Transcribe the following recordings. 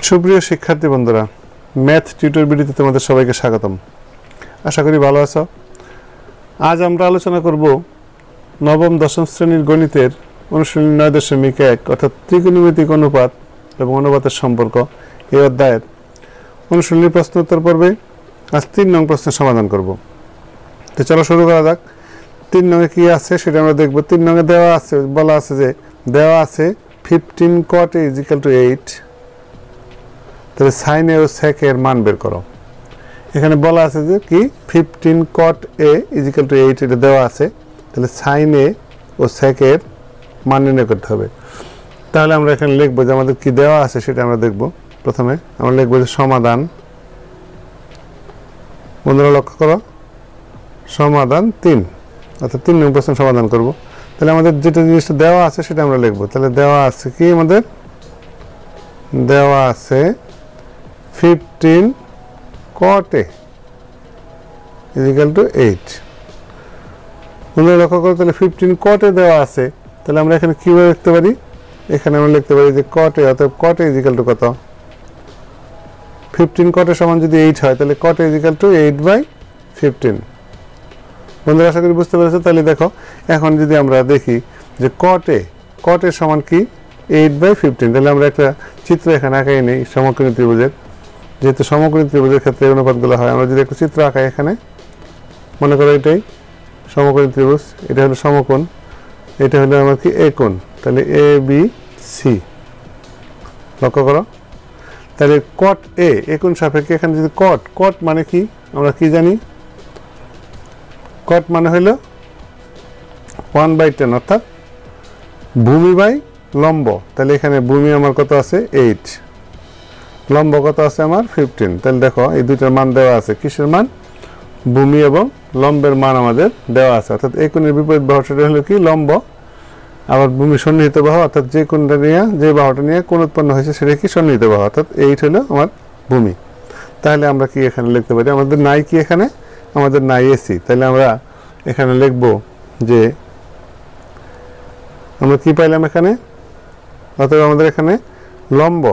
সুপ্রিয় শিক্ষার্থী বন্ধুরা, ম্যাথ টিউটর ভিডিওতে তোমাদের সবাইকে স্বাগতম। আশা করি ভালো আছো। আজ আমরা আলোচনা করব নবম দশম শ্রেণীর গণিতের অনুশীলনী 9.1 অর্থাৎ ত্রিকোণমিতিক অনুপাত এবং অনুপাতের সম্পর্ক এই অধ্যায়ের অনুশীলনী প্রশ্ন উত্তর পর্বে আজ 3 নং প্রশ্নের সমাধান করব। তো চলো শুরু করা যাক। 3 নংয়ে কি আছে সেটা আমরা দেখব। 3 নংয়ে দেওয়া আছে, বলা আছে যে দেওয়া আছে 15 cot a = 8, তাহলে sin a O sec a এর মান বের করো। এখানে বলা আছে যে কি 15 cot a = 8 এটা দেওয়া আছে, তাহলে sin a O sec a এর মান নির্ণয় করতে হবে। তাহলে আমরা এখানে লিখব যে আমাদের কি দেওয়া আছে সেটা আমরা দেখব। প্রথমে আমরা লিখব যে সমাধান, বন্ধুরা লক্ষ্য করো, সমাধান 3 অর্থাৎ 3 নং প্রশ্ন সমাধান করব। তাহলে আমাদের যেটা জিনিসটা দেওয়া আছে সেটা আমরা লিখব। তাহলে দেওয়া আছে কি, আমাদের দেওয়া আছে 15 cot a = 8। বন্ধুরা লক্ষ্য করো, তাহলে 15 cot a দেওয়া আছে, তাহলে আমরা এখানে কিভাবে লিখতে পারি? এখানে আমরা লিখতে পারি যে cot a অর্থাৎ cot a = কত? 15 cot a সমান যদি 8 হয় তাহলে cot a = 8/15। বন্ধুরা আশা করি বুঝতে পেরেছো। তাহলে দেখো এখন যদি আমরা দেখি যে cot a সমান কি 8/15, তাহলে আমরা একটা চিত্র এখানে আঁকাই নেই সমকোণী ত্রিভুজের। যেহেতু সমকোণী ত্রিভুজের ক্ষেত্রে অনুপাতগুলো হয়, আমরা যদি একটা চিত্র আঁকাই এখানে, মনে করো এটাই সমকোণী ত্রিভুজ, এটা হলো সমকোণ, এটা হলো আমার কি এ কোণ, তাহলে এ বি সি। লক্ষ্য করো, তাহলে cot a কোণ সাপেক্ষে এখানে যদি cot মানে কি আমরা কি জানি? cot মানে হলো 1/10 অর্থাৎ ভূমি বাই লম্ব। তাহলে এখানে ভূমি আমার কত আছে 8, লম্ব কত আছে আমার 15। তাহলে দেখো এই দুইটার মান দেওয়া আছে। কিসের মান? ভূমি এবং লম্বের মান আমাদের দেওয়া আছে। অর্থাৎ এই কোণের বিপরীত বাহু সেটা হলো কি লম্ব, আবার ভূমি সন্নিহিত বাহু অর্থাৎ যে কোণটা নিয়ে যে বাহুটা নিয়ে কোণ উৎপন্ন হয়েছে সেটা কি সন্নিহিত বাহু, অর্থাৎ 8 হলো আমার ভূমি। তাহলে আমরা কি এখানে লিখতে পারি? আমাদের নাই কি এখানে? আমাদের নাই এসি। তাহলে আমরা এখানে লিখব যে আমরা কি পাইলাম এখানে? অতএব আমাদের এখানে লম্ব,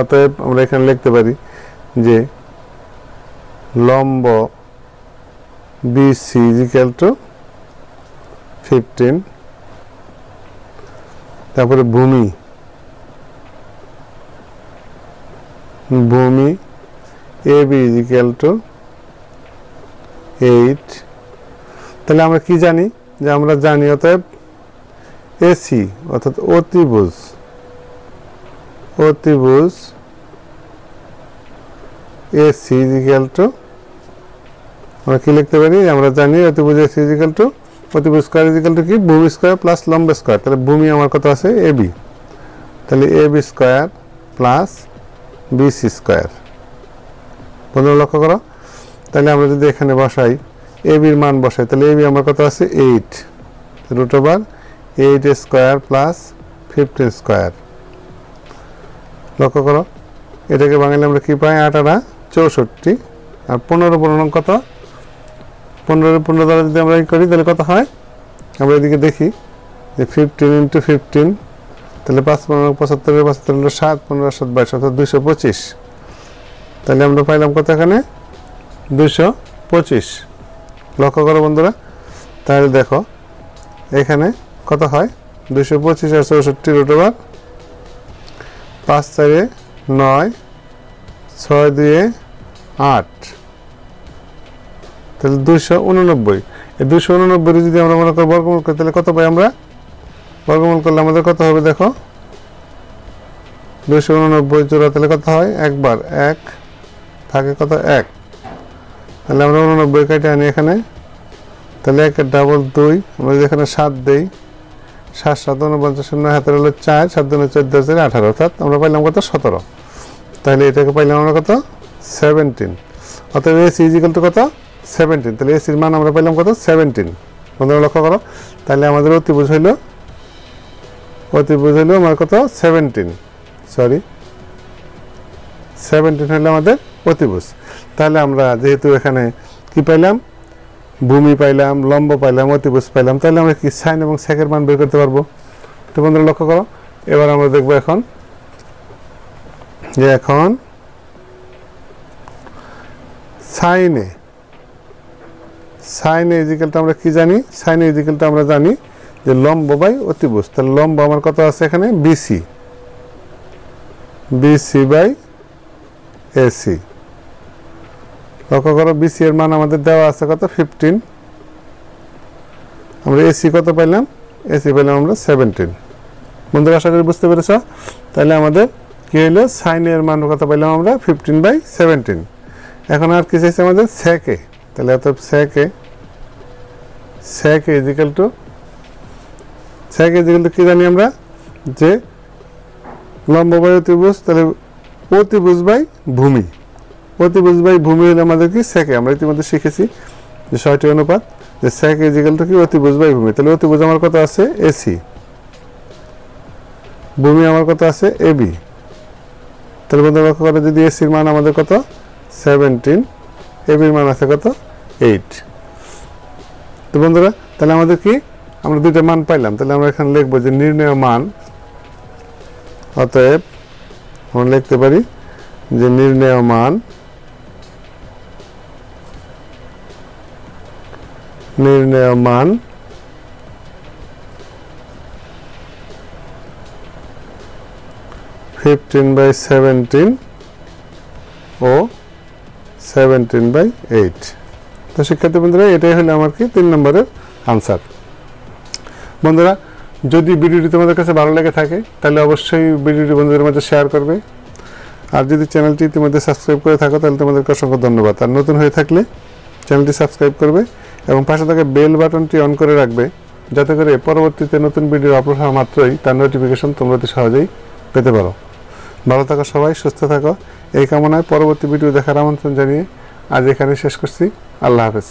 অতএব আমরা এখানে লিখতে পারি যে লম্ব বিসি = 15, তারপরে ভূমি AB = 8। তাহলে আমরা কি জানি? যে আমরা জানি অতএব এসি অর্থাৎ অতিভুজ এসি = আমরা কি লিখতে পারি? আমরা জানি অতিভুজ এসি = অতিভুজ স্কয়ার কি ভূমি স্কয়ার প্লাস লম্ব স্কয়ার। তাহলে ভূমি আমার কত আছে এবি, তাহলে AB square plus BC square. বন্ধুরা লক্ষ্য করো, তাহলে আমরা যদি এখানে বসাই এবির মান বসাই, তাহলে এবি আমার কত আছে 8 √8 স্কয়ার প্লাস 15 স্কয়ার। লক্ষ্য করো, এটাকে বাঙালি আমরা কি পাই? 8 8 64, আর 15 কত? 15 দ্বারা যদি আমরা করি তাহলে কত হয়? আমরা এদিকে দেখি যে 15 × 15, তাহলে 5 15 75 75 হলো 7 15 7 22 অর্থাৎ 225। তাহলে আমরা পাইলাম কত এখানে? 225। লক্ষ্য করো বন্ধুরা, তাহলে দেখো এখানে কত হয়? 225 আর 64 √5 4 9 6 2 8, তাহলে 289। এই 289 যদি আমরা মনে করি বর্গমূল করি তাহলে কত পাই? আমরা বর্গমূল করলে আমাদের কত হবে? দেখো 289 জোড়া, তাহলে কত হয়? একবার 1 থাকে কত? 1। তাহলে আমরা 89 কেটে আনি এখানে, তাহলে 1 এর ডাবল 2, আমরা যদি এখানে 7 দেই, 7 7 49 9 হাতের হলো 4, 7 2 14 4 18, অর্থাৎ আমরা পাইলাম কত? 17। তাহলে এটাকে পাইলাম আমরা কত? 17। অতএব এসি = কত? 17। তাহলে এসির মান আমরা পাইলাম কত? 17। বন্ধুরা লক্ষ্য করো, তাহলে আমাদের অতিভুজ হইল আমার কত? 17 হলো আমাদের অতিভুজ। তাহলে আমরা যেহেতু এখানে কি পাইলাম? ভূমি পাইলাম, লম্ব পাইলাম, অতিভুজ পাইলাম, তাহলে আমরা কি সাইন এবং সেকের মান বের করতে পারবো। তো বন্ধুরা লক্ষ্য করো, এবার আমরা দেখব এখন যে এখন সাইনে ইজিক্যালটা আমরা কি জানি, সাইনে ইজিক্যালটা আমরা জানি যে লম্ব বাই অতিভুজ। তাহলে লম্ব আমার কত আছে এখানে, বিসি বাই এসি। লক্ষ্য করো বিসি এর মান আমাদের দেওয়া আছে কত, 15। আমরা এসি কত পাইলাম, এসি পাইলাম আমরা 17। বন্ধুরা আশা করি বুঝতে পেরেছ। তাহলে আমাদের কি হইলো, সাইনের মান কত পাইলাম আমরা, 15/17। এখন আর কি চাইছে আমাদের, সেকে। তাহলে অত সেকে ইজিক্যাল টু কি জানি আমরা, যে লম্ব বাই অতিভুজ, তাহলে অতিভুজ বাই ভূমি। অতিভুজ বাই ভূমি হলে আমাদের কি, সেকে। আমরা ইতিমধ্যে শিখেছি যে 6টি অনুপাত, যে সেক ইজিক্যাল টু কি, অতিভুজ বাই ভূমি। তাহলে অতিভুজ আমার কত আছে, এসি, ভূমি আমার কত আছে, এবি। তাহলে বন্ধুরা লক্ষ্য করে, যদি এসির মান আমাদের কত, 17, এবির মান আছে কত, 8। তো বন্ধুরা তাহলে আমাদের কি, আমরা দুইটা মান পাইলাম। তাহলে আমরা এখানে লিখবো যে নির্ণেয় মান, অতএব আমরা লিখতে পারি যে নির্ণেয় মান (15/17) ও 17/8। তো শিক্ষার্থী বন্ধুরা এটাই হলো আমার কি 3 নম্বরের আনসার। বন্ধুরা যদি ভিডিওটি তোমাদের কাছে ভালো লেগে থাকে তাহলে অবশ্যই ভিডিওটি বন্ধুদের মধ্যে শেয়ার করবে। আর যদি চ্যানেলটি ইতিমধ্যে সাবস্ক্রাইব করে থাকো তাহলে তোমাদেরকে অসংখ্য ধন্যবাদ। আর নতুন হয়ে থাকলে চ্যানেলটি সাবস্ক্রাইব করবে এবং পাশে থাকা বেল বাটনটি অন করে রাখবে, যাতে করে পরবর্তীতে নতুন ভিডিও আপলোড হওয়া মাত্রই তার নোটিফিকেশন তোমরা অতি সহজেই পেতে পারো। ভালো থাকো সবাই, সুস্থ থাকো, এই কামনায় পরবর্তী ভিডিও দেখার আমন্ত্রণ জানিয়ে আজ এখানে শেষ করছি। আল্লাহ হাফেজ।